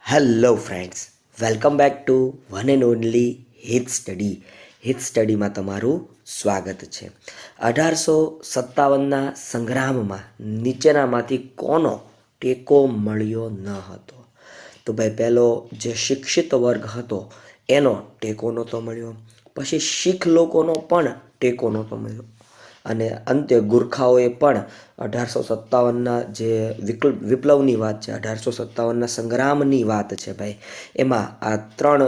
Hello friends, welcome back to one and only હિત study. હિત સ્ટડીમાં તમારું સ્વાગત છે. 1857ના સંગ્રામમાં નીચેનામાંથી કોનો ટેકો મળ્યો ન હતો? તો ભાઈ, પહેલો જે શિક્ષિત વર્ગ હતો એનો ટેકો નહોતો મળ્યો. પછી શીખ લોકોનો પણ ટેકો નહોતો મળ્યો. અને અંતે ગુરખાઓએ પણ 1857ના જે વિપ્લવની વાત છે, 1857ના સંગ્રામની વાત છે ભાઈ, એમાં આ ત્રણ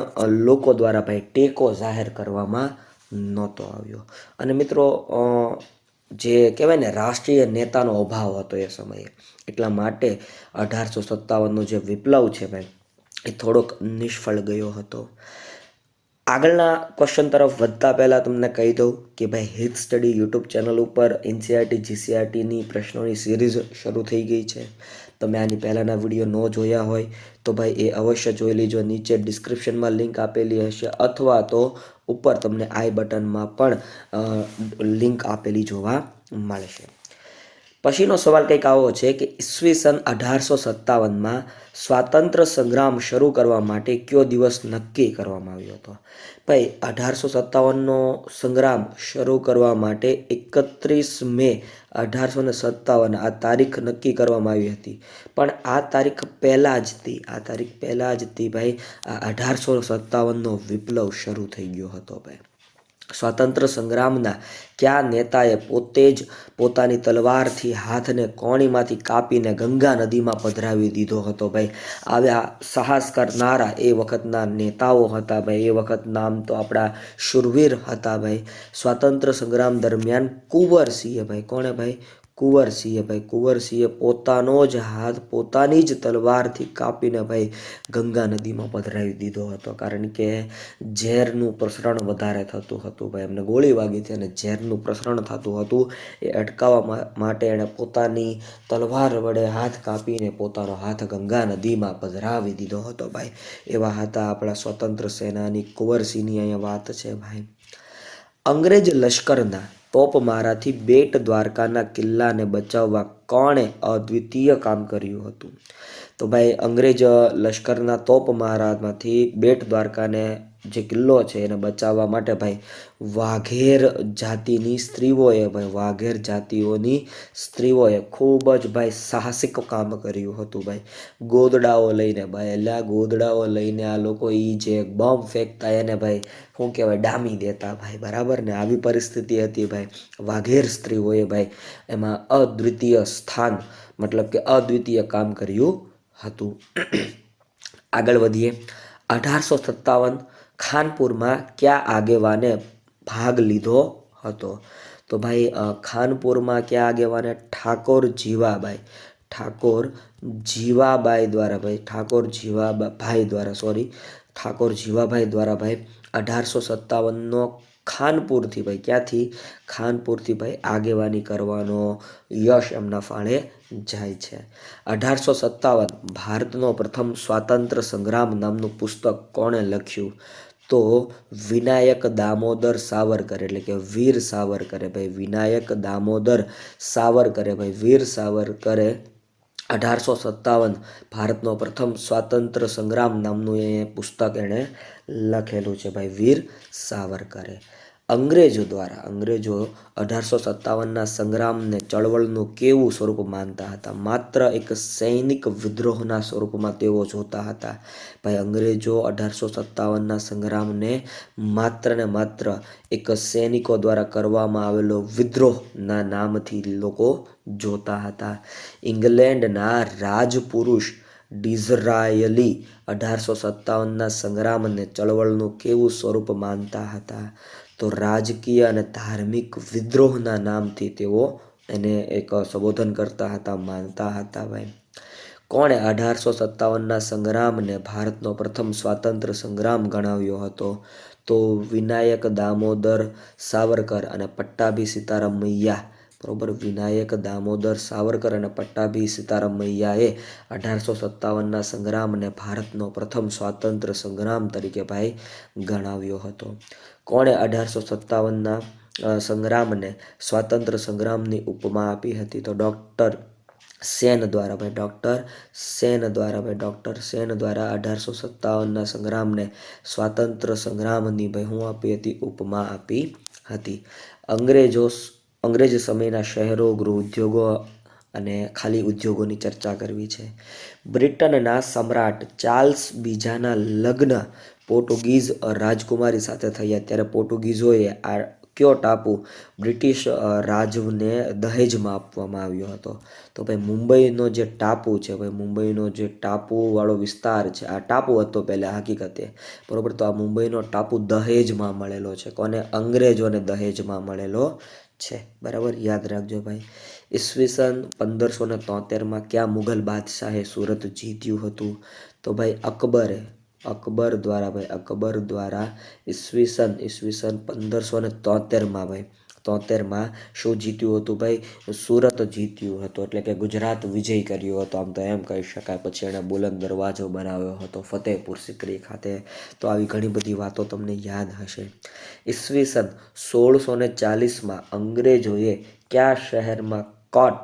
લોકો દ્વારા ભાઈ ટેકો જાહેર કરવામાં નહોતો આવ્યો. અને મિત્રો, જે કહેવાય ને, રાષ્ટ્રીય નેતાનો અભાવ હતો એ સમયે, એટલા માટે 1857નો જે વિપ્લવ છે ભાઈ, એ થોડોક નિષ્ફળ ગયો હતો. આગળના ક્વેશ્ચન તરફ વધતા પહેલાં તમને કહી દઉં કે ભાઈ, હિત સ્ટડી યુટ્યુબ ચેનલ ઉપર એનસીઆરટી જીસીઆરટીની પ્રશ્નોની સિરીઝ શરૂ થઈ ગઈ છે. તમે આની પહેલાંના વિડીયો ન જોયા હોય તો ભાઈ એ અવશ્ય જોઈ લેજો. નીચે ડિસ્ક્રિપ્શનમાં લિંક આપેલી હશે, અથવા તો ઉપર તમને આઈ બટનમાં પણ લિંક આપેલી જોવા મળશે. પછીનો સવાલ કંઈક આવો છે કે ઈસવીસન 1857માં સ્વાતંત્ર્ય સંગ્રામ શરૂ કરવા માટે કયો દિવસ નક્કી કરવામાં આવ્યો હતો? ભાઈ, 1857નો સંગ્રામ શરૂ કરવા માટે 31 મે 1857 આ તારીખ નક્કી કરવામાં આવી હતી. પણ આ તારીખ પહેલાં જથી ભાઈ આ 1857નો વિપ્લવ શરૂ થઈ ગયો હતો ભાઈ. સ્વાતંત્ર્ય સંગ્રામના કયા નેતાએ પોતે જ પોતાની તલવારથી હાથને કોણીમાંથી કાપીને ગંગા નદીમાં પધરાવી દીધો હતો ભાઈ? આવ્યા સાહસ કરનારા એ વખતના નેતાઓ હતા ભાઈ. એ વખત નામ તો આપણા શૂરવીર હતા ભાઈ. સ્વાતંત્ર્ય સંગ્રામ દરમિયાન કુંવરસિંહે ભાઈ, કોણે ભાઈ? કુંવરસિંહે ભાઈ. કુંવરસિંહે પોતાનો જ હાથ પોતાની જ તલવારથી કાપીને ભાઈ ગંગા નદીમાં પધરાવી દીધો હતો. કારણ કે ઝેરનું પ્રસરણ વધારે થતું હતું ભાઈ. એમને ગોળી વાગી હતી અને ઝેરનું પ્રસરણ થતું હતું. એ અટકાવવા માટે એણે પોતાની તલવાર વડે હાથ કાપીને પોતાનો હાથ ગંગા નદીમાં પધરાવી દીધો હતો ભાઈ. એવા હતા આપણા સ્વતંત્ર સેનાની કુંવરસિંહની અહીંયા વાત છે ભાઈ. અંગ્રેજ લશ્કરના તોપમારાથી બેટ દ્વારકાના કિલ્લાને બચાવવા કોણે અદ્વિતીય કામ કર્યું હતું? તો ભાઈ, અંગ્રેજ લશ્કરના તોપમારામાંથી બેટ દ્વારકાને જે કિલ્લો છે એને બચાવવા માટે ભાઈ વાઘેર જાતિની સ્ત્રીઓએ ખૂબ જ ભાઈ સાહસિક કામ કર્યું હતું ભાઈ. ગોદડાઓ લઈને ભાઈ, એટલે આ ગોદડાઓ લઈને આ લોકો જે બોમ્બ ફેંકતા એને ભાઈ શું કહેવાય, ડામી દેતા ભાઈ, બરાબર ને? આવી પરિસ્થિતિ હતી ભાઈ. વાઘેર સ્ત્રીઓએ ભાઈ એમાં અદ્વિતીય સ્થાન, મતલબ કે અદ્વિતીય કામ કર્યું હતું. આગળ વધીએ. 1857 ખાનપુરમાં કયા આગેવાને ભાગ લીધો હતો? તો ભાઈ, ખાનપુરમાં કયા આગેવાને? ઠાકોર જીવાભાઈ દ્વારા ભાઈ 1857નો ખાનપુરથી ભાઈ, ક્યાંથી? ખાનપુરથી ભાઈ આગેવાની કરવાનો યશ એમના ફાળે જાય છે. 1857 ભારતનો પ્રથમ સ્વાતંત્ર્ય સંગ્રામ નામનું પુસ્તક કોણે લખ્યું? તો વિનાયક દામોદર સાવરકર, એટલે કે વીર સાવરકરે ભાઈ. વિનાયક દામોદર સાવરકરે ભાઈ, વીર સાવરકરે 1857 ભારતનો પ્રથમ સ્વાતંત્ર્ય સંગ્રામ નામનું એ પુસ્તક એણે લખેલું છે ભાઈ, વીર સાવરકરે. અંગ્રેજો 1857ના સંગ્રામને ચળવળનું કેવું સ્વરૂપ માનતા હતા? માત્ર એક સૈનિક વિદ્રોહના સ્વરૂપમાં તેઓ જોતા હતા ભાઈ. અંગ્રેજો 1857ના સંગ્રામને માત્ર ને માત્ર એક સૈનિકો દ્વારા કરવામાં આવેલો વિદ્રોહના નામથી લોકો જોતા હતા. ઇંગ્લેન્ડના રાજપુરુષ ડિઝરાયલી 1857ના સંગ્રામને ચળવળનું કેવું સ્વરૂપ માનતા હતા? તો રાજકીય અને ધાર્મિક વિદ્રોહના નામથી તેઓ એને એક સંબોધન કરતા હતા, માનતા હતા ભાઈ. કોણે 1857ના સંગ્રામને ભારતનો પ્રથમ સ્વાતંત્ર્ય સંગ્રામ ગણાવ્યો હતો? તો વિનાયક દામોદર સાવરકર અને પટ્ટાભી સીતારામૈયા, બરોબર? વિનાયક દામોદર સાવરકર અને પટ્ટાભી સીતારામૈયાએ 1857ના સંગ્રામને ભારતનો પ્રથમ સ્વાતંત્ર્ય સંગ્રામ તરીકે ભાઈ ગણાવ્યો હતો. કોણે 1857ના સંગ્રામને સ્વાતંત્ર્ય સંગ્રામની ઉપમા આપી હતી? તો ડૉક્ટર સેન દ્વારા ભાઈ ડૉક્ટર સેન દ્વારા 1857ના સંગ્રામને સ્વાતંત્ર્ય સંગ્રામની ભાઈ હું આપી હતી? ઉપમા આપી હતી. અંગ્રેજ સમયના શહેરો, ગૃહ ઉદ્યોગો અને ખાલી ઉદ્યોગોની ચર્ચા કરવી છે. બ્રિટનના સમ્રાટ ચાર્લ્સ બીજાના લગ્ન પોર્ટુગીઝ રાજકુમારી સાથે થયા ત્યારે પોર્ટુગીઝોએ આ કયો ટાપુ બ્રિટિશ રાજને દહેજમાં આપવામાં આવ્યો હતો? તો ભાઈ મુંબઈનો જે ટાપુ છે ભાઈ, મુંબઈનો જે ટાપુવાળો વિસ્તાર છે, આ ટાપુ હતો પહેલાં હકીકતે, બરાબર. તો આ મુંબઈનો ટાપુ દહેજમાં મળેલો છે. કોને? અંગ્રેજોને દહેજમાં મળેલો છે, બરાબર. યાદ રાખજો ભાઈ. ઈસવીસન 1573માં કયા મુઘલ બાદશાહે સુરત જીત્યું હતું? તો ભાઈ અકબર દ્વારા ઈસવીસન 1573માં ભાઈ 73માં શું જીત્યું હતું ભાઈ? સુરત જીત્યું હતું, એટલે કે ગુજરાત વિજય કર્યો હતો, આમ તો એમ કહી શકાય. પછી એણે બુલંદ દરવાજો બનાવ્યો હતો ફતેહપુર સિકરી ખાતે. તો આવી ઘણી બધી વાતો તમને યાદ હશે. ઈસવીસન 1640માં અંગ્રેજોએ કયા શહેરમાં કોટ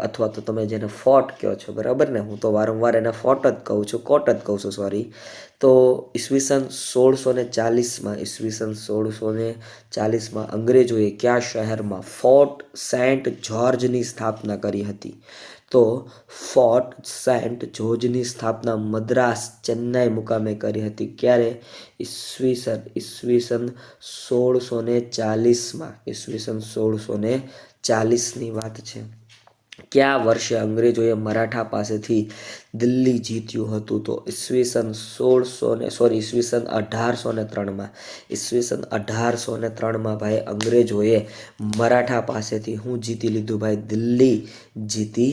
અથવા તો તમે જેને ફોર્ટ કહો છો, બરાબર ને, હું તો વારંવાર એને ફોર્ટ જ કહું છું, કોટ જ કહું છું, સોરી. તો ઈસવીસન 1640માં અંગ્રેજોએ કયા શહેરમાં ફોર્ટ સેન્ટ જોર્જની સ્થાપના કરી હતી? તો ફોર્ટ સેન્ટ જોર્જની સ્થાપના મદ્રાસ, ચેન્નાઈ મુકામે કરી હતી. ક્યારે? ઈસવીસન 1640ની વાત છે. કયા વર્ષે અંગ્રેજોએ મરાઠા પાસેથી દિલ્હી જીત્યું હતું? તો ઈસવીસન 1803માં. ઈસવીસન 1803માં ભાઈ અંગ્રેજોએ મરાઠા પાસેથી હું જીતી લીધું ભાઈ? દિલ્હી જીતી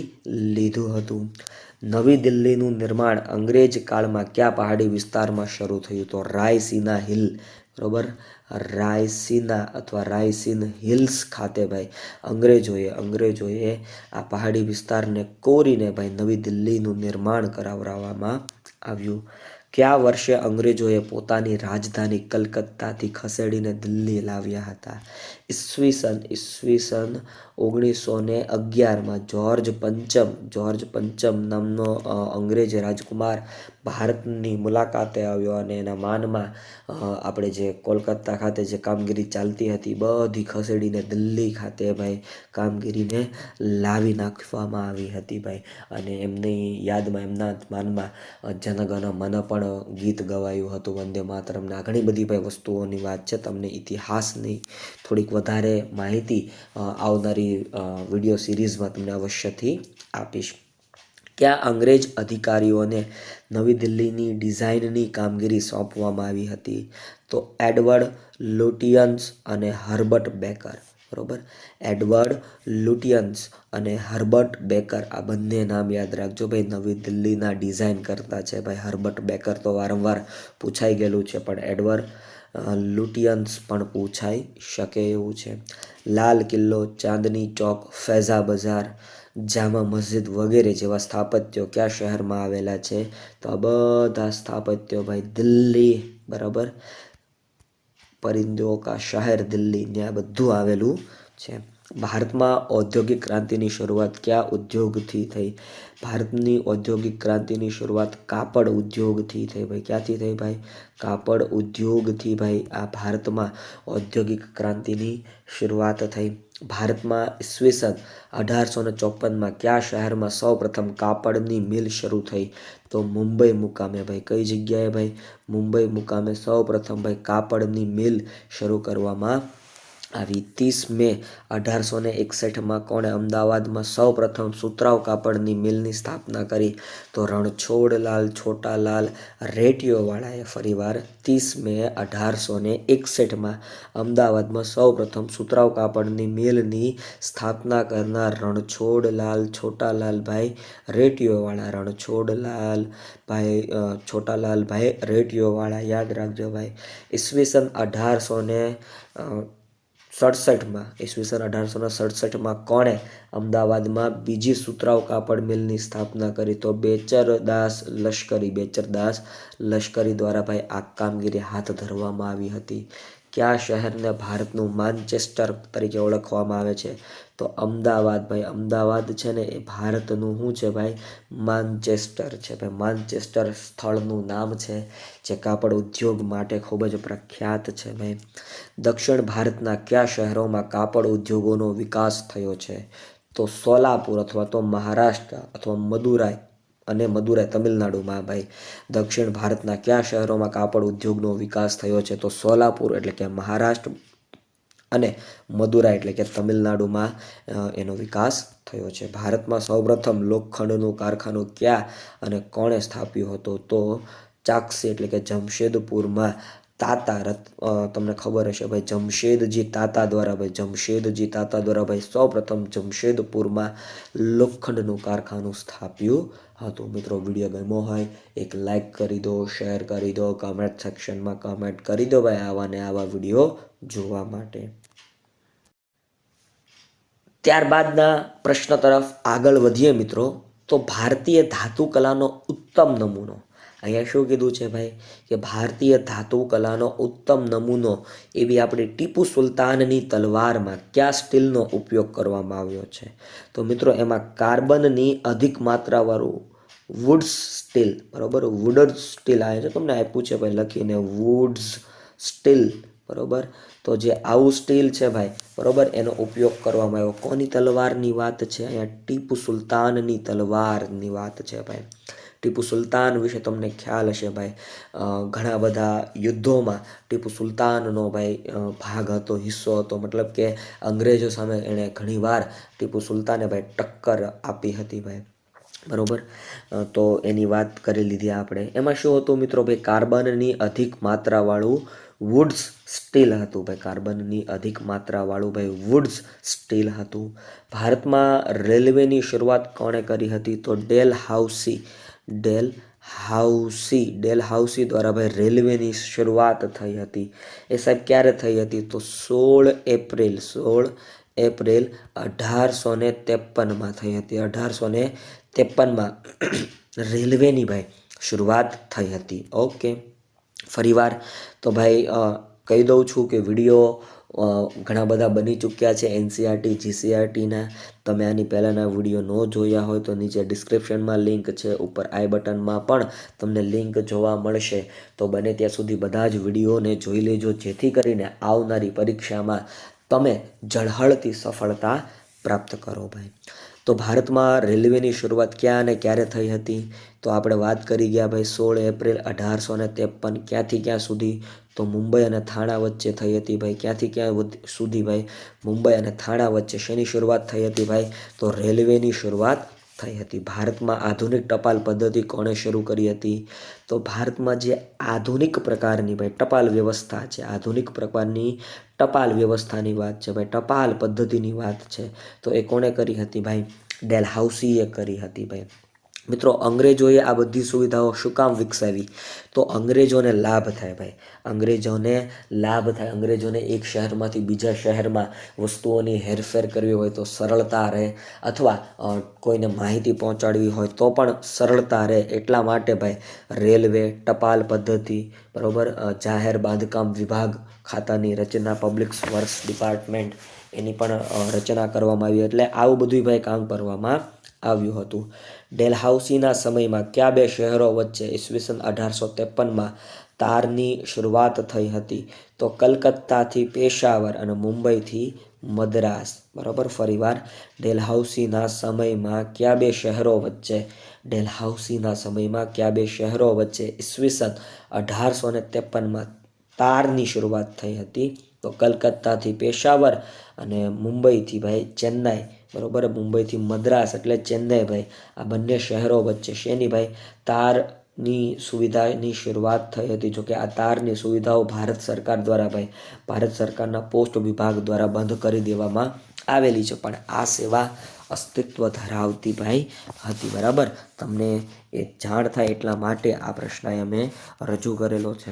લીધું હતું. નવી દિલ્હીનું નિર્માણ અંગ્રેજ કાળમાં કયા પહાડી વિસ્તારમાં શરૂ થયું? તો રાયસીના હિલ, બરાબર. રાયસીન હિલ્સ ખાતે ભાઈ અંગ્રેજોએ આ પહાડી વિસ્તારને કોરીને ભાઈ નવી દિલ્હીનું નિર્માણ કરાવવામાં આવ્યું. કયા વર્ષે અંગ્રેજોએ પોતાની રાજધાની કલકત્તાથી ખસેડીને દિલ્હી લાવ્યા હતા? ઈસવીસન 1911માં જ્યોર્જ પંચમ નામનો અંગ્રેજ રાજકુમાર ભારતની મુલાકાતે આવ્યો અને એના માનમાં આપણે જે કોલકાતા ખાતે જે કામગીરી ચાલતી હતી બધી ખસેડીને દિલ્હી ખાતે ભાઈ કામગીરીને લાવી નાખવામાં આવી હતી ભાઈ. અને એમની યાદમાં, એમના માનમાં જનગણ મન પણ ગીત ગવાયું હતું, વંદે માતરમ. આ ઘણી બધી ભાઈ વસ્તુઓની વાત છે. તમને ઇતિહાસની થોડીક વધારે માહિતી આવનારી વિડીયો સિરીઝમાં તમને અવશ્યથી આપીશ. કયા અંગ્રેજ અધિકારીઓને નવી દિલ્હીની ડિઝાઇનની કામગીરી સોંપવામાં આવી હતી? તો એડવર્ડ લુટિયન્સ અને હર્બર્ટ બેકર, બરાબર. એડવર્ડ લુટિયન્સ અને હર્બર્ટ બેકર, આ બંને નામ યાદ રાખજો ભાઈ. નવી દિલ્હીના ડિઝાઇન કરતા છે ભાઈ હર્બર્ટ બેકર, તો વારંવાર પૂછાઈ ગયેલું છે, પણ એડવર્ડ લુટિયન્સ પણ પૂછાઈ શકે એવું છે. લાલ કિલ્લો, ચાંદની ચોક, ફૈઝા બજાર, જામા મસ્જિદ વગેરે જેવા સ્થાપત્યો કયા શહેરમાં આવેલા છે? તો આ બધા સ્થાપત્યો ભાઈ દિલ્હી, બરાબર. પરિંદો કા શહેર દિલ્હી, ત્યાં બધું આવેલું છે. ભારતમાં ઔદ્યોગિક ક્રાંતિની શરૂઆત કયા ઉદ્યોગથી થઈ? ભારતની ઔદ્યોગિક ક્રાંતિની શરૂઆત કાપડ ઉદ્યોગથી થઈ ભાઈ. ક્યાંથી થઈ ભાઈ? કાપડ ઉદ્યોગથી ભાઈ આ ભારતમાં ઔદ્યોગિક ક્રાંતિની શરૂઆત થઈ. ભારતમાં ઈસવીસન 1854માં કયા શહેરમાં સૌપ્રથમ કાપડની મિલ શરૂ થઈ? તો મુંબઈ મુકામે ભાઈ. કઈ જગ્યાએ ભાઈ? મુંબઈ મુકામે સૌપ્રથમ ભાઈ કાપડની મિલ શરૂ કરવામાં આવી. 30 મે 1861માં કોણે અમદાવાદમાં સૌપ્રથમ સુતરાઉ કાપડની મિલની સ્થાપના કરી? તો રણછોડલાલ છોટાલાલ રેટિયોવાળાએ. ફરીવાર 30 મે 1861માં અમદાવાદમાં સૌપ્રથમ સુતરાઉ કાપડની મિલની સ્થાપના કરનાર રણછોડલાલ છોટાલાલભાઈ રેટિયોવાળા. છોટાલાલભાઈ રેટિયોવાળા, યાદ રાખજો ભાઈ. ઈસવીસન 1867માં કોણે અમદાવાદમાં બીજી સુતરાઉ કાપડ મિલની સ્થાપના કરી? તો બેચરદાસ લશ્કરી દ્વારા ભાઈ આ કામગીરી હાથ ધરવામાં આવી હતી. કયા શહેરને ભારતનું માન્ચેસ્ટર તરીકે ઓળખવામાં આવે છે? તો અમદાવાદ ભાઈ. અમદાવાદ છે ને એ ભારતનું શું છે ભાઈ? માન્ચેસ્ટર છે ભાઈ. માન્ચેસ્ટર સ્થળનું નામ છે જે કાપડ ઉદ્યોગ માટે ખૂબ જ પ્રખ્યાત છે ભાઈ. દક્ષિણ ભારતના કયા શહેરોમાં કાપડ ઉદ્યોગોનો વિકાસ થયો છે? તો સોલાપુર અથવા તો મહારાષ્ટ્ર અથવા મદુરાઈ તમિલનાડુમાં ભાઈ. દક્ષિણ ભારતના કયા શહેરોમાં કાપડ ઉદ્યોગનો વિકાસ થયો છે? તો સોલાપુર એટલે કે મહારાષ્ટ્ર અને મદુરાઈ એટલે કે તમિલનાડુમાં એનો વિકાસ થયો છે. ભારતમાં સૌપ્રથમ લોખંડનું કારખાનું ક્યાં અને કોણે સ્થાપ્યું હતું? તો ચાકસી એટલે કે જમશેદપુરમાં તમને ખબર હશે ભાઈ, જમશેદજી તાતા દ્વારા ભાઈ સૌપ્રથમ જમશેદપુરમાં લોખંડનું કારખાનું સ્થાપ્યું હતું. મિત્રો વિડીયો ગમ્યો હોય એક લાઈક કરી દો, શેર કરી દો, કમેન્ટ સેક્શનમાં કમેન્ટ કરી દો ભાઈ આવા ને આવા વિડીયો જોવા માટે. ત્યારબાદના પ્રશ્ન તરફ આગળ વધીએ મિત્રો. તો ભારતીય ધાતુ કલાનો ઉત્તમ નમૂનો, અહીંયા શું કીધું છે ભાઈ કે ભારતીય ધાતુ કલાનો ઉત્તમ નમૂનો એવી આપણી ટીપુ સુલતાનની તલવારમાં કયા સ્ટીલનો ઉપયોગ કરવામાં આવ્યો છે? તો મિત્રો એમાં કાર્બનની અધિક માત્રાવાળું વુડ્સ સ્ટીલ, બરાબર, વુડર સ્ટીલ આવે છે, તમને આપ્યું છે ભાઈ લખીને વુડ્સ સ્ટીલ, બરાબર. તો જે આવું સ્ટીલ છે ભાઈ, બરાબર, એનો ઉપયોગ કરવામાં આવ્યો. કોની તલવારની વાત છે અહીંયા? ટીપુ સુલતાનની તલવારની વાત છે ભાઈ. ટીપુ સુલતાન વિશે તમને ખ્યાલ હશે ભાઈ, ઘણા બધા યુદ્ધોમાં ટીપુ સુલતાનનો ભાઈ ભાગ હતો, હિસ્સો હતો. મતલબ કે અંગ્રેજો સામે એણે ઘણીવાર ટીપુ સુલતાને ભાઈ ટક્કર આપી હતી ભાઈ, બરાબર. તો એની વાત કરી લીધી આપણે. એમાં શું હતું મિત્રો ભાઈ? કાર્બનની અધિક માત્રાવાળું વુડ્સ સ્ટીલ હતું ભાઈ. કાર્બનની અધિક માત્રાવાળું ભાઈ વુડ્સ સ્ટીલ હતું. ભારતમાં રેલવેની શરૂઆત કોણે કરી હતી? તો ડેલહાઉસી દ્વારા ભાઈ રેલવેની શરૂઆત થઈ હતી. એ સાહેબ ક્યારે થઈ હતી? તો 16 એપ્રિલ 1853માં થઈ હતી. 1853માં રેલવેની ભાઈ શરૂઆત થઈ હતી. ઓકે, ફરીવાર તો ભાઈ કહી દઉં છું કે વિડીયો ઘણા બધા બની ચૂક્યા છે એનસીઆરટી જીસીઆરટીના. તમે આની પહેલાંના વિડીયો ન જોયા હોય તો નીચે ડિસ્ક્રિપ્શનમાં લિંક છે, ઉપર આઈ બટનમાં પણ તમને લિંક જોવા મળશે. તો બને ત્યાં સુધી બધા જ વિડીયોને જોઈ લેજો, જેથી કરીને આવનારી પરીક્ષામાં તમે ઝળહળતી સફળતા પ્રાપ્ત કરો ભાઈ. તો ભારતમાં રેલવેની શરૂઆત ક્યાં અને ક્યારે થઈ હતી? તો આપણે વાત કરી ગયા ભાઈ 16 એપ્રિલ 1853. ક્યાંથી ક્યાં સુધી? તો મુંબઈ અને થાણા વચ્ચે થઈ હતી ભાઈ. ક્યાંથી ક્યાં સુધી ભાઈ? મુંબઈ અને થાણા વચ્ચે. શેની શરૂઆત થઈ હતી ભાઈ? તો રેલવેની શરૂઆત થઈ હતી. ભારતમાં આધુનિક ટપાલ પદ્ધતિ કોણે શરૂ કરી હતી? તો ભારતમાં જે આધુનિક પ્રકારની ભાઈ ટપાલ વ્યવસ્થા છે, આધુનિક પ્રકારની ટપાલ વ્યવસ્થાની વાત છે ભાઈ, ટપાલ પદ્ધતિની વાત છે, તો એ કોણે કરી હતી ભાઈ? ડેલહાઉસીએ કરી હતી ભાઈ. મિત્રો અંગ્રેજોએ આ બધી સુવિધાઓ શું કામ વિકસાવી? તો અંગ્રેજોને લાભ થાય ભાઈ, અંગ્રેજોને એક શહેરમાંથી બીજા શહેરમાં વસ્તુઓની હેરફેર કરવી હોય તો સરળતા રહે, અથવા કોઈને માહિતી પહોંચાડવી હોય તો પણ સરળતા રહે. એટલા માટે ભાઈ રેલવે, ટપાલ પદ્ધતિ, બરાબર, જાહેર બાંધકામ વિભાગ ખાતાની રચના, પબ્લિક વર્ક્સ ડિપાર્ટમેન્ટ એની પણ રચના કરવામાં આવી. એટલે આવું બધું ભાઈ કામ કરવામાં આવ્યું હતું. ડેલહાઉસીના સમયમાં કયા બે શહેરો વચ્ચે ઈસવીસન 1853માં તારની શરૂઆત થઈ હતી? તો કલકત્તાથી પેશાવર અને મુંબઈથી મદ્રાસ, બરાબર. ફરીવાર ડેલહાઉસીના સમયમાં કયા બે શહેરો વચ્ચે ઈસવીસન 1853માં તારની શરૂઆત થઈ હતી? તો કલકત્તાથી પેશાવર અને મુંબઈથી ભાઈ ચેન્નાઈ, બરાબર, મુંબઈથી મદ્રાસ એટલે ચેન્નાઈ ભાઈ. આ બંને શહેરો વચ્ચે શેની ભાઈ? તારની સુવિધાની શરૂઆત થઈ હતી. જોકે આ તારની સુવિધાઓ ભારત સરકાર દ્વારા ભાઈ, ભારત સરકારના પોસ્ટ વિભાગ દ્વારા બંધ કરી દેવામાં આવેલી છે, પણ આ સેવા અસ્તિત્વ ધરાવતી ભાઈ હતી, બરાબર. તમને એ જાણ થાય એટલા માટે આ પ્રશ્ન અમે રજૂ કરેલો છે.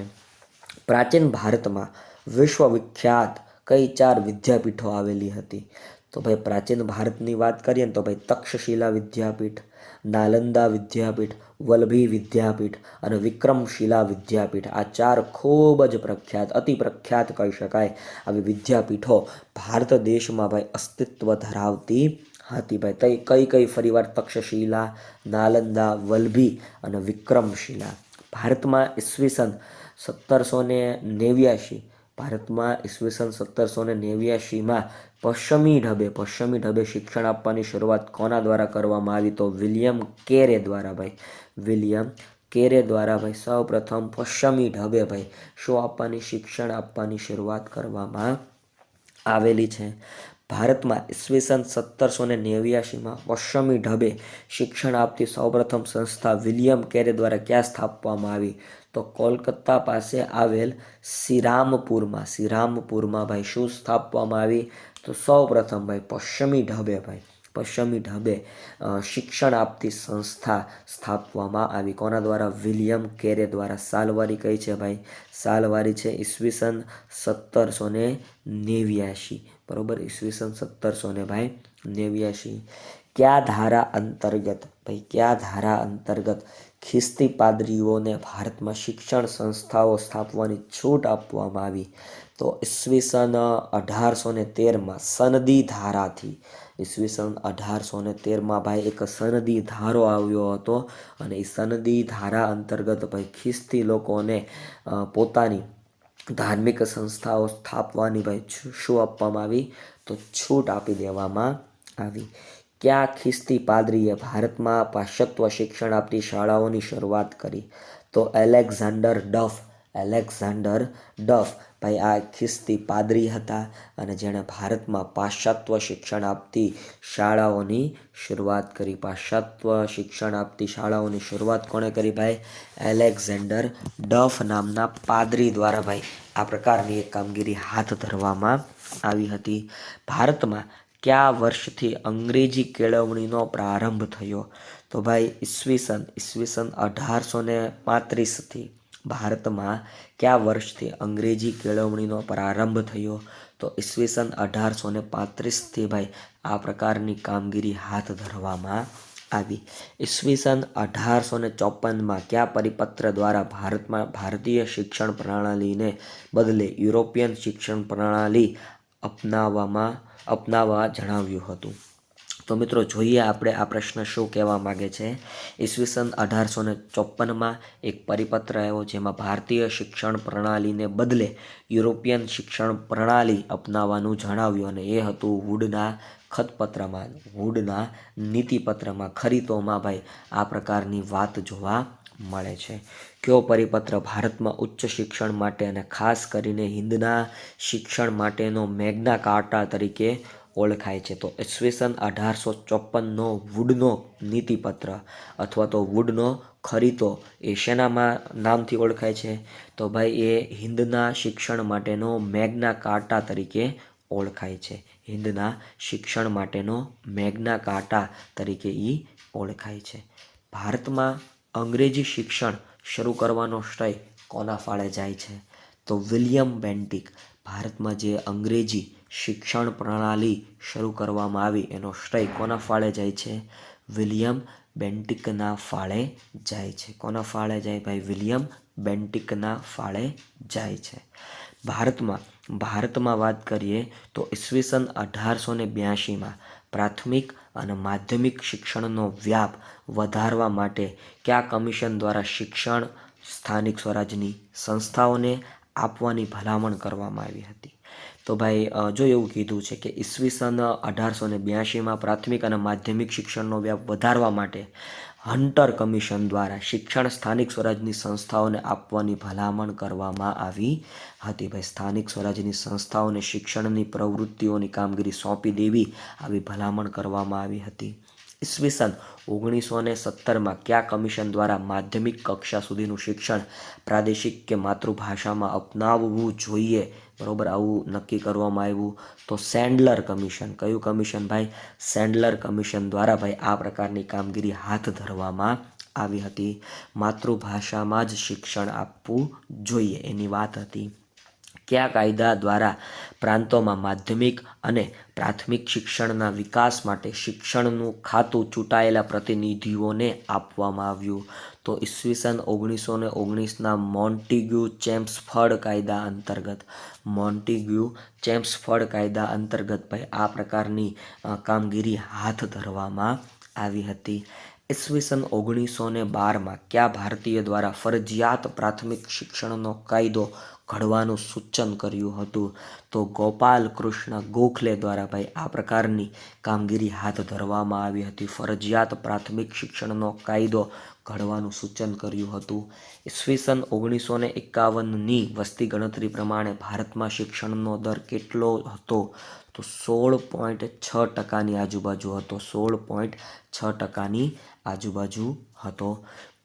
પ્રાચીન ભારતમાં વિશ્વવિખ્યાત કઈ 4 વિદ્યાપીઠો આવેલી હતી? તો ભાઈ પ્રાચીન ભારતની વાત કરીએ ને તો ભાઈ તક્ષશિલા વિદ્યાપીઠ, નાલંદા વિદ્યાપીઠ, વલ્લભી વિદ્યાપીઠ અને વિક્રમશિલા વિદ્યાપીઠ, આ 4 ખૂબ જ પ્રખ્યાત, અતિ પ્રખ્યાત કહી શકાય આવી વિદ્યાપીઠો ભારત દેશમાં ભાઈ અસ્તિત્વ ધરાવતી હતી. ભાઈ કઈ કઈ ફરીવાર? તક્ષશિલા, નાલંદા, વલ્લભી અને વિક્રમશિલા. ભારતમાં ઈસવીસન 1789, ભારતમાં ઈસવીસન 1789માં પશ્ચિમી ઢબે શિક્ષણ આપવાની શરૂઆત કોના દ્વારા કરવામાં આવી? તો વિલિયમ કેરે દ્વારા. ભાઈ વિલિયમ કેરે દ્વારા ભાઈ સૌ પ્રથમ પશ્ચિમી ઢબે ભાઈ શું આપવાની? શિક્ષણ આપવાની શરૂઆત કરવામાં આવેલી છે. ભારતમાં ઈસવીસન 1789માં પશ્ચિમી ઢબે શિક્ષણ આપતી સૌપ્રથમ સંસ્થા વિલિયમ કેરે દ્વારા ક્યાં સ્થાપવામાં આવી? તો કોલકાતા પાસે આવેલ શ્રીરામપુરમાં ભાઈ શું સ્થાપવામાં આવી? તો સૌપ્રથમ ભાઈ પશ્ચિમી ઢબે શિક્ષણ આપતી સંસ્થા સ્થાપવામાં આવી. કોના દ્વારા? વિલિયમ કેરે દ્વારા. સાલવારી કઈ છે ભાઈ? સાલવારી છે ઈસવીસન 1789, બરોબર, ઈસવીસન 1789. કયા ધારા અંતર્ગત ભાઈ, કયા ધારા અંતર્ગત ખ્રિસ્તી પાદરીઓને ભારતમાં શિક્ષણ સંસ્થાઓ સ્થાપવાની છૂટ આપવામાં આવી? તો ઈસવીસન 1813માં સનદી ધારાથી, ઈસવીસન 1813માં ભાઈ એક સનદી ધારો આવ્યો હતો અને એ સનદી ધારા અંતર્ગત ભાઈ ખ્રિસ્તી લોકોને પોતાની ધાર્મિક સંસ્થાઓ સ્થાપવાની ભાઈ શું આપવામાં આવી? તો છૂટ આપી દેવામાં આવી. કયા ખ્રિસ્તી પાદરીએ ભારતમાં પાશ્ચાત્ય શિક્ષણ આપતી શાળાઓની શરૂઆત કરી? તો એલેક્ઝાન્ડર ડફ ભાઈ આ ખ્રિસ્તી પાદરી હતા અને જેણે ભારતમાં પાશ્ચાત્ય શિક્ષણ આપતી શાળાઓની શરૂઆત કરી. પાશ્ચાત્ય શિક્ષણ આપતી શાળાઓની શરૂઆત કોણે કરી ભાઈ? એલેક્ઝાન્ડર ડફ નામના પાદરી દ્વારા ભાઈ આ પ્રકારની એક કામગીરી હાથ ધરવામાં આવી હતી. ભારતમાં કયા વર્ષથી અંગ્રેજી કેળવણીનો પ્રારંભ થયો? તો ભાઈ ઈસવીસન 1835થી ભારતમાં કયા વર્ષથી અંગ્રેજી કેળવણીનો પ્રારંભ થયો? તો ઈસવીસન 1835થી ભાઈ આ પ્રકારની કામગીરી હાથ ધરવામાં આવી. ઈસવીસન 1854માં કયા પરિપત્ર દ્વારા ભારતમાં ભારતીય શિક્ષણ પ્રણાલીને બદલે યુરોપિયન શિક્ષણ પ્રણાલી અપનાવવા જણાવ્યું હતું? તો મિત્રો જોઈએ આપણે આ પ્રશ્ન શું કહેવા માગે છે. ઈસવીસન 1854માં એક પરિપત્ર આવ્યો જેમાં ભારતીય શિક્ષણ પ્રણાલીને બદલે યુરોપિયન શિક્ષણ પ્રણાલી અપનાવવાનું જણાવ્યું અને એ હતું વુડના વુડના નીતિપત્રમાં. ખરીતોમાં ભાઈ આ પ્રકારની વાત જોવા મળે છે. કયો પરિપત્ર ભારતમાં ઉચ્ચ શિક્ષણ માટે અને ખાસ કરીને હિન્દના શિક્ષણ માટેનો મેગ્ના કાર્ટા તરીકે ઓળખાય છે? તો ઈસવીસન 1854નો વુડનો નીતિપત્ર અથવા તો વુડનો ખરીતો એ શેનામાં નામથી ઓળખાય છે? તો ભાઈ એ હિન્દના શિક્ષણ માટેનો મેગ્ના કાર્ટા તરીકે ઓળખાય છે. હિન્દના શિક્ષણ માટેનો મેગ્ના કાર્ટા તરીકે એ ઓળખાય છે. ભારતમાં અંગ્રેજી શિક્ષણ શરૂ કરવાનો શ્રેય કોના ફાળે જાય છે? તો વિલિયમ બેન્ટિક. ભારતમાં જે અંગ્રેજી શિક્ષણ પ્રણાલી શરૂ કરવામાં આવી એનો શ્રેય કોના ફાળે જાય છે? વિલિયમ બેન્ટિકના ફાળે જાય છે. કોના ફાળે જાય ભાઈ? વિલિયમ બેન્ટિકના ફાળે જાય છે. ભારતમાં વાત કરીએ તો ઈસવીસન 1882માં પ્રાથમિક અને માધ્યમિક શિક્ષણનો વ્યાપ વધારવા માટે કયા કમિશન દ્વારા શિક્ષણ સ્થાનિક સ્વરાજની સંસ્થાઓને આપવાની ભલામણ કરવામાં આવી હતી? તો ભાઈ જો એવું કીધું છે કે ઈસવીસન 1882માં પ્રાથમિક અને માધ્યમિક શિક્ષણનો વ્યાપ વધારવા માટે હન્ટર કમિશન દ્વારા શિક્ષણ સ્થાનિક સ્વરાજની સંસ્થાઓને આપવાની ભલામણ કરવામાં આવી હતી. ભાઈ સ્થાનિક સ્વરાજની સંસ્થાઓને શિક્ષણની પ્રવૃત્તિઓની કામગીરી સોંપી દેવી આવી ભલામણ કરવામાં આવી હતી. ઈસવીસન 1917માં કયા કમિશન દ્વારા માધ્યમિક કક્ષા સુધીનું શિક્ષણ પ્રાદેશિક કે માતૃભાષામાં અપનાવવું જોઈએ, બરોબર, આવું નક્કી કરવામાં આવ્યું? તો સેન્ડલર કમિશન. કયું કમિશન ભાઈ? સેન્ડલર કમિશન દ્વારા ભાઈ આ પ્રકારની કામગીરી હાથ ધરવામાં આવી હતી. માતૃભાષામાં જ શિક્ષણ આપવું જોઈએ એની વાત હતી. કયા કાયદા દ્વારા પ્રાંતોમાં માધ્યમિક અને પ્રાથમિક શિક્ષણના વિકાસ માટે શિક્ષણનું ખાતું ચૂંટાયેલા પ્રતિનિધિઓને આપવામાં આવ્યું? તો ઈસવીસન 1919ના મોન્ટેગ્યુ ચેમ્સફર્ડ કાયદા અંતર્ગત ભાઈ આ પ્રકારની કામગીરી હાથ ધરવામાં આવી હતી. ઈસવીસન 1912માં કયા ભારતીય દ્વારા ફરજિયાત પ્રાથમિક શિક્ષણનો કાયદો ઘડવાનું સૂચન કર્યું હતું? તો ગોપાલ કૃષ્ણ ગોખલે દ્વારા ભાઈ આ પ્રકારની કામગીરી હાથ ધરવામાં આવી હતી. ફરજિયાત પ્રાથમિક શિક્ષણનો કાયદો ઘડવાનું સૂચન કર્યું હતું. ઈસવીસન 1951ની વસ્તી ગણતરી પ્રમાણે ભારતમાં શિક્ષણનો દર કેટલો હતો? તો 16.6%ની આજુબાજુ હતો. 16.6%ની આજુબાજુ હતો.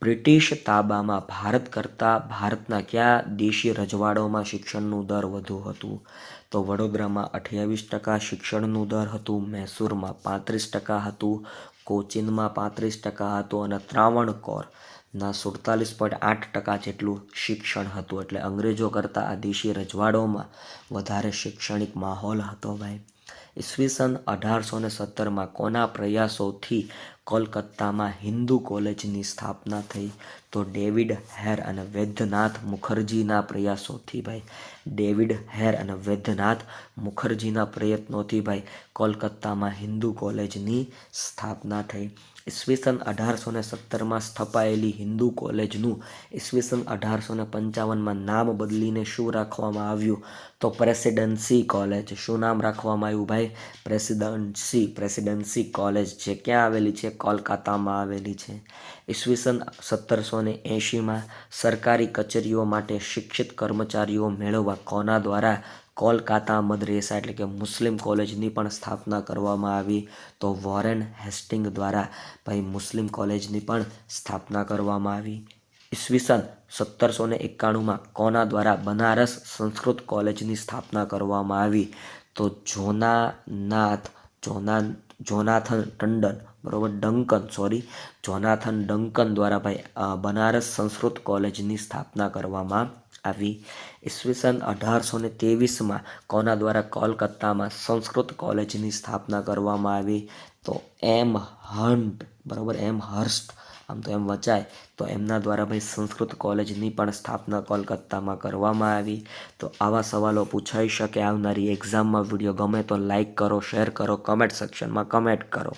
બ્રિટિશ તાબામાં ભારત કરતાં ભારતના કયા દેશી રજવાડોમાં શિક્ષણનું દર વધુ હતું? તો વડોદરામાં 28% શિક્ષણનું દર હતું, મૈસૂરમાં 35% હતું, કોચીનમાં 35% હતું અને ત્રાવણકોરના 47.8% જેટલું શિક્ષણ હતું. એટલે અંગ્રેજો કરતાં આ દેશી રજવાડોમાં વધારે શૈક્ષણિક માહોલ હતો ભાઈ. ઈસવીસન 1817માં કોના પ્રયાસોથી કોલકાતામાં હિન્દુ કોલેજની સ્થાપના થઈ? તો ડેવિડ હેર અને વૈદ્યનાથ મુખર્જીના પ્રયાસોથી ભાઈ. ડેવિડ હેર અને વૈદ્યનાથ મુખર્જીના પ્રયત્નોથી ભાઈ કોલકાતામાં હિન્દુ કોલેજની સ્થાપના થઈ. ઈસવીસન 1817માં સ્થપાયેલી હિન્દુ કોલેજનું ઈસવીસન 1855માં નામ બદલીને શું રાખવામાં આવ્યું? તો પ્રેસિડેન્સી કોલેજ. શું નામ રાખવામાં આવ્યું ભાઈ? પ્રેસિડેન્સી કોલેજ, જે ક્યાં આવેલી છે? કોલકાતામાં આવેલી છે. ઈસવીસન 1780માં સરકારી કચેરીઓ માટે શિક્ષિત કર્મચારીઓ મેળવવા કોના દ્વારા કોલકાતા મદરેસા એટલે કે મુસ્લિમ કોલેજની પણ સ્થાપના કરવામાં આવી? તો વોરેન હેસ્ટિંગ દ્વારા ભાઈ મુસ્લિમ કોલેજની પણ સ્થાપના કરવામાં આવી. ઈસવીસન 1791માં કોના દ્વારા બનારસ સંસ્કૃત કોલેજની સ્થાપના કરવામાં આવી? તો જોનાથન ડંકન દ્વારા ભાઈ બનારસ સંસ્કૃત કોલેજની સ્થાપના કરવામાં આવી. ઈસવીસન 1823માં કોના દ્વારા કોલકાતામાં સંસ્કૃત કોલેજની સ્થાપના કરવામાં આવી? તો એમ હર્સ્ટ, આમ તો એમ વચાય તો એમના દ્વારા ભાઈ સંસ્કૃત કોલેજની પણ સ્થાપના કોલકાતામાં કરવામાં આવી. તો આવા સવાલો પૂછાઈ શકે આવનારી એક્ઝામમાં. વિડીયો ગમે તો લાઈક કરો, શેર કરો, કમેન્ટ સેક્શનમાં કમેન્ટ કરો.